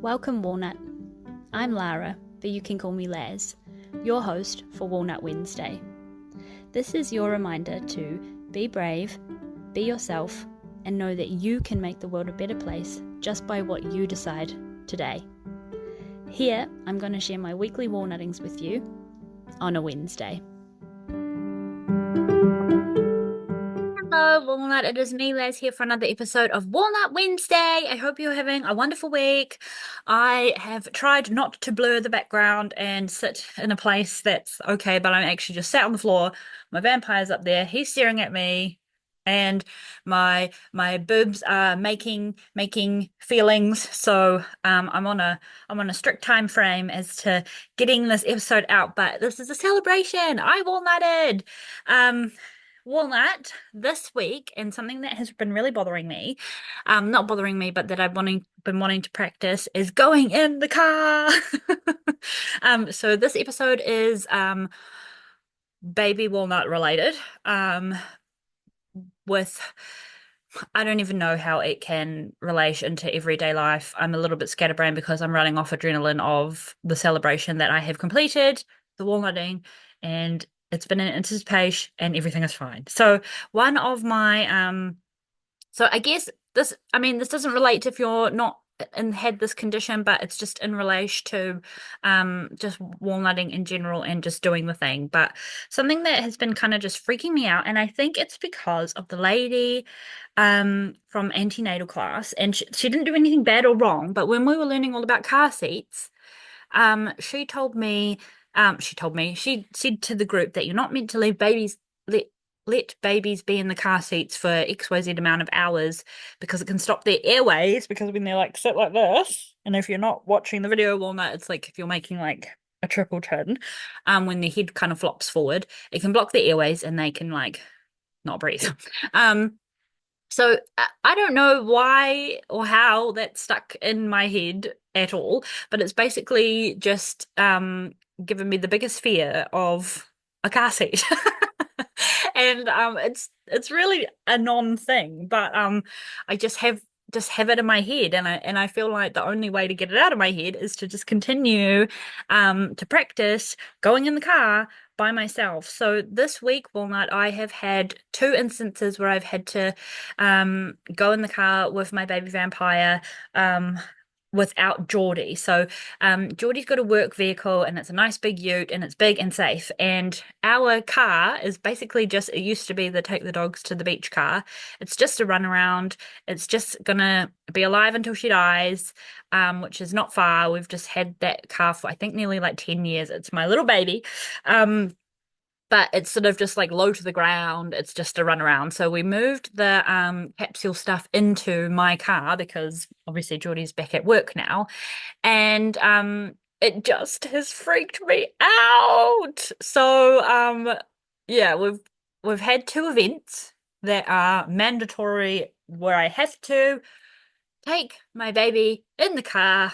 Welcome, Walnut. I'm Lara, but you can call me Laz, your host for Walnut Wednesday. This is your reminder to be brave, be yourself, and know that you can make the world a better place just by what you decide today. Here, I'm going to share my weekly walnuttings with you on a Wednesday. Hello, Walnut. It is me, Laz, here for another episode of Walnut Wednesday. I hope you're having a wonderful week. I have tried not to blur the background and sit in a place that's okay, but I'm actually just sat on the floor. My vampire's up there. He's staring at me, and my boobs are making feelings. So I'm on a strict time frame as to getting this episode out. But this is a celebration. I walnutted. Walnut this week, and something that has been really bothering me, not bothering me, but that been wanting to practice is going in the car. So this episode is baby walnut related. With I don't even know how it can relate into everyday life. I'm a little bit scatterbrained because I'm running off adrenaline of the celebration that I have completed, the walnutting, and it's been in anticipation and everything is fine. So one of my so I guess this doesn't relate if you're not and had this condition, but it's just in relation to just walnutting in general and just doing the thing. But something that has been kind of just freaking me out, and I think it's because of the lady from antenatal class, and she didn't do anything bad or wrong, but when we were learning all about car seats, she told me, she said to the group that you're not meant to leave babies, let babies be in the car seats for XYZ amount of hours because it can stop their airways, because when they're like sit like this, and if you're not watching the video, Walnut, it's like if you're making like a triple chin, when their head kind of flops forward, it can block their airways and they can like not breathe. So I don't know why or how that stuck in my head at all, but it's basically just given me the biggest fear of a car seat. And it's really a non-thing, but I just have it in my head, and I feel like the only way to get it out of my head is to just continue to practice going in the car by myself. So this week, Walnut, I have had two instances where I've had to go in the car with my baby vampire without Geordie. So Geordie's got a work vehicle and it's a nice big ute and it's big and safe. And our car is basically just, it used to be the take the dogs to the beach car. It's just a run around. It's just gonna be alive until she dies, which is not far. We've just had that car for I think nearly like 10 years. It's my little baby. But it's sort of just like low to the ground. It's just a run around. So we moved the capsule stuff into my car because obviously Geordie's back at work now. And it just has freaked me out. So yeah, we've had two events that are mandatory where I have to take my baby in the car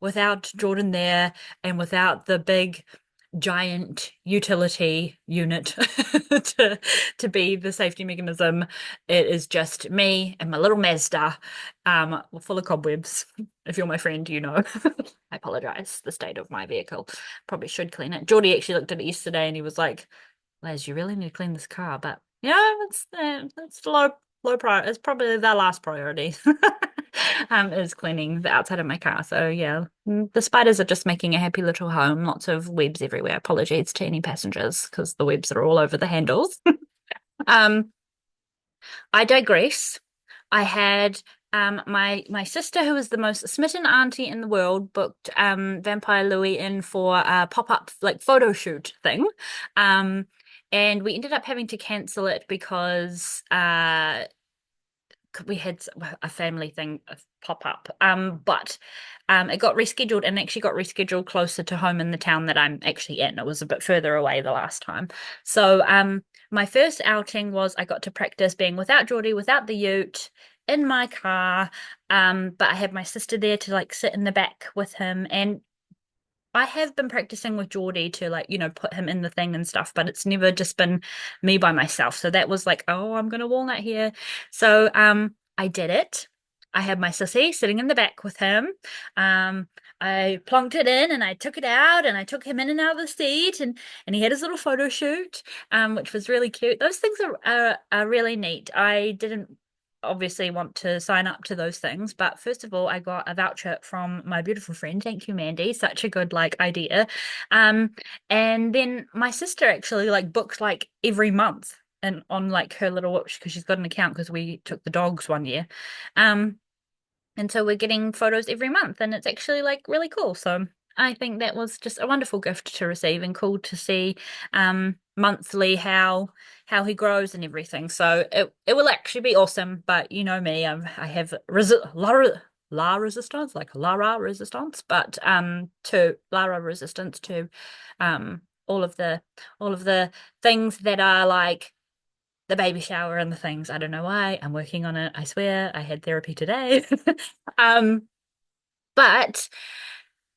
without Jordan there and without the big giant utility unit to be the safety mechanism. It is just me and my little Mazda, full of cobwebs. If you're my friend, you know. I apologize. The state of my vehicle. Probably should clean it. Geordie actually looked at it yesterday and he was like, "Les, you really need to clean this car." But yeah, it's low priority. It's probably the last priority. Is cleaning the outside of my car. So yeah, the spiders are just making a happy little home. Lots of webs everywhere. Apologies to any passengers because the webs are all over the handles. Um, I digress. I had my sister, who is the most smitten auntie in the world, booked Vampire Louie in for a pop-up like photo shoot thing. And we ended up having to cancel it because we had a family thing pop up, but it got rescheduled and actually got rescheduled closer to home in the town that I'm actually in. It was a bit further away the last time. So my first outing was I got to practice being without Geordie, without the ute, in my car, but I had my sister there to like sit in the back with him. And I have been practicing with Geordie to like, put him in the thing and stuff, but it's never just been me by myself. So that was like, oh, I'm gonna walnut here. So I did it. I had my sissy sitting in the back with him. Um, I plonked it in and I took it out and I took him in and out of the seat and he had his little photo shoot, which was really cute. Those things are really neat. I didn't obviously want to sign up to those things, but first of all, I got a voucher from my beautiful friend. Thank you, Mandy. Such a good like idea. Um, and then my sister actually like booked like every month and on like her little because she's got an account because we took the dogs one year. Um, and so we're getting photos every month, and it's actually like really cool. So I think that was just a wonderful gift to receive and cool to see monthly how he grows and everything. So it will actually be awesome. But you know me, I have la resistance, like Lara resistance, but to Lara resistance to um all of the all of the things that are like the baby shower and the things. I don't know why. I'm working on it. I swear I had therapy today. Um, but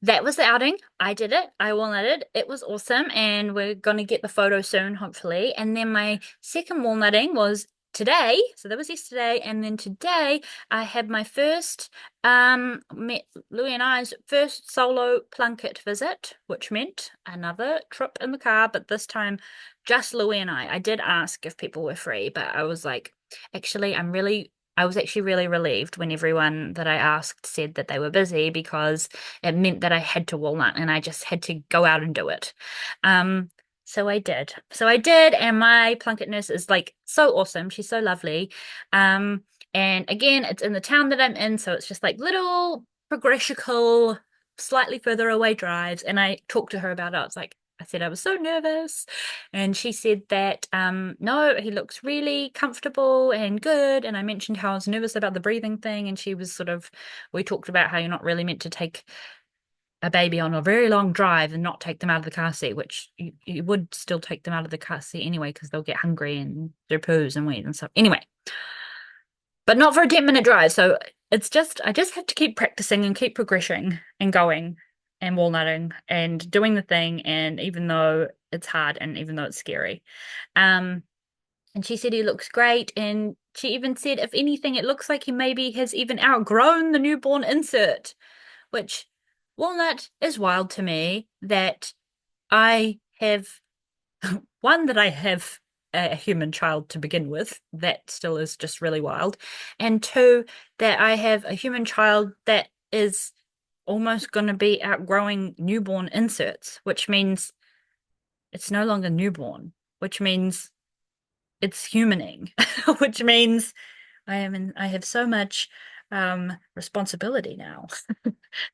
that was the outing. I did it. I walnutted. It was awesome. And we're gonna get the photo soon, hopefully. And then my second walnutting was today. So that was yesterday. And then today I had my first met Louie and I's first solo plunket visit, which meant another trip in the car, but this time just Louie and I. I did ask if people were free, but I was like, actually, I was actually really relieved when everyone that I asked said that they were busy because it meant that I had to walnut and I just had to go out and do it. Um, so I did. So I did, and my plunket nurse is like so awesome. She's so lovely. And again, it's in the town that I'm in, so it's just like little progressical, slightly further away drives. And I talked to her about it. I was like, I said I was so nervous. And she said that no, he looks really comfortable and good. And I mentioned how I was nervous about the breathing thing, and she was sort of we talked about how you're not really meant to take a baby on a very long drive and not take them out of the car seat, which you would still take them out of the car seat anyway because they'll get hungry and their poos and wet and stuff. Anyway, but not for a 10-minute drive. So it's just I just have to keep practicing and keep progressing and going and walnutting and doing the thing. And even though it's hard and even though it's scary. Um, and she said he looks great. And she even said, if anything, it looks like he maybe has even outgrown the newborn insert, which Walnut is wild to me that I have one, that I have a human child to begin with. That still is just really wild. And two, that I have a human child that is almost going to be outgrowing newborn inserts, which means it's no longer newborn, which means it's humaning, which means I have so much responsibility now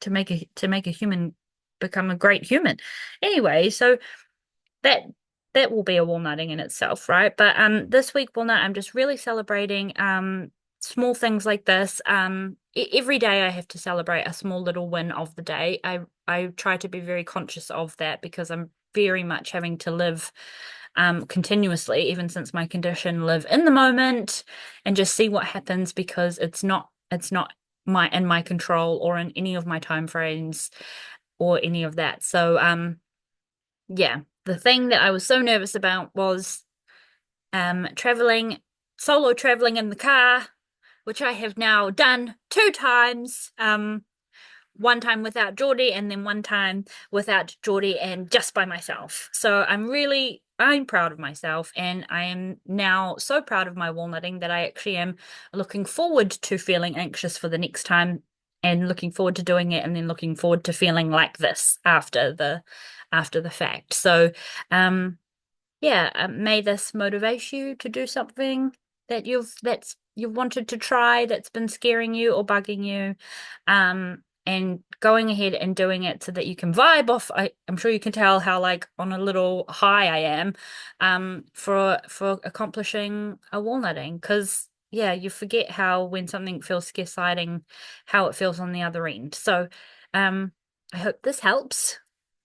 to make a human become a great human. Anyway, so that that will be a walnutting in itself, right? But this week walnut, I'm just really celebrating small things like this. Every day I have to celebrate a small little win of the day. I try to be very conscious of that because I'm very much having to live continuously, even since my condition, live in the moment and just see what happens because it's not my in my control or in any of my time frames or any of that. So yeah, the thing that I was so nervous about was traveling solo traveling in the car, which I have now done 2 times. One time without Geordie and then one time without Geordie and just by myself. So I'm proud of myself, and I am now so proud of my walnutting that I actually am looking forward to feeling anxious for the next time and looking forward to doing it and then looking forward to feeling like this after the fact. So yeah, may this motivate you to do something that you've wanted to try that's been scaring you or bugging you, and going ahead and doing it so that you can vibe off. I'm sure you can tell how like on a little high I am, for accomplishing a walnutting. Because yeah, you forget how when something feels exciting, how it feels on the other end. So, I hope this helps.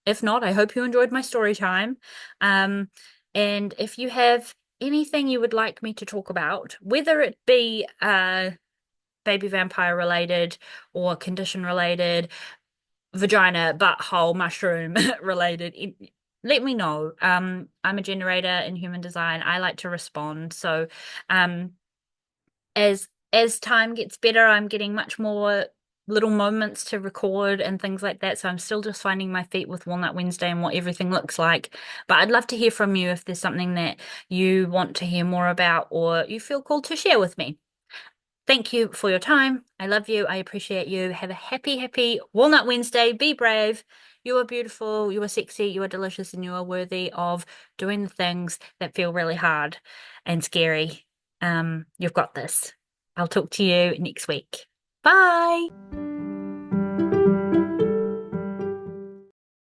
If not, I hope you enjoyed my story time. Um, and if you have anything you would like me to talk about, whether it be baby vampire related or condition related, vagina, butthole, mushroom related, let me know. I'm a generator in human design. I like to respond. So, as as time gets better, I'm getting much more little moments to record and things like that. So I'm still just finding my feet with Walnut Wednesday and what everything looks like. But I'd love to hear from you if there's something that you want to hear more about or you feel called to share with me. Thank you for your time. I love you. I appreciate you. Have a happy, happy Walnut Wednesday. Be brave. You are beautiful. You are sexy. You are delicious. And you are worthy of doing the things that feel really hard and scary. You've got this. I'll talk to you next week. Bye.